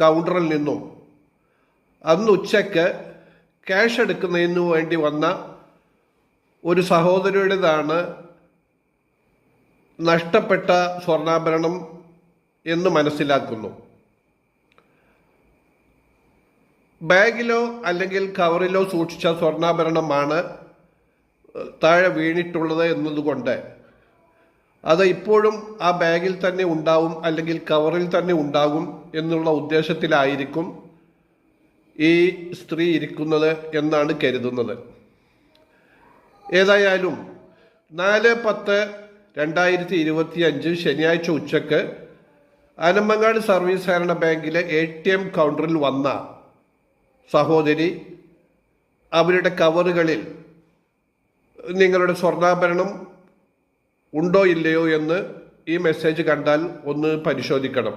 കൗണ്ടറിൽ നിന്നും അന്ന് ഉച്ചയ്ക്ക് ക്യാഷ് എടുക്കുന്നതിനു വേണ്ടി വന്ന ഒരു സഹോദരിയുടേതാണ് നഷ്ടപ്പെട്ട സ്വർണ്ണാഭരണം എന്ന് മനസ്സിലാക്കുന്നു. ബാഗിലോ അല്ലെങ്കിൽ കവറിലോ സൂക്ഷിച്ച സ്വർണ്ണാഭരണമാണ് താഴെ വീണിട്ടുള്ളത് എന്നതുകൊണ്ട് അത് ഇപ്പോഴും ആ ബാഗിൽ തന്നെ ഉണ്ടാവും അല്ലെങ്കിൽ കവറിൽ തന്നെ ഉണ്ടാകും എന്നുള്ള ഉദ്ദേശത്തിലായിരിക്കും ഈ സ്ത്രീ ഇരിക്കുന്നത് എന്നാണ് കരുതുന്നത്. ഏതായാലും 4/10/2025 ശനിയാഴ്ച ഉച്ചക്ക് ആനമങ്ങാട് സർവീസ് സഹകരണ ബാങ്കിലെ ATM കൗണ്ടറിൽ വന്ന സഹോദരി അവരുടെ കവറുകളിൽ നിങ്ങളുടെ സ്വർണ്ണാഭരണം ഉണ്ടോ ഇല്ലയോ എന്ന് ഈ മെസ്സേജ് കണ്ടാൽ ഒന്ന് പരിശോധിക്കണം.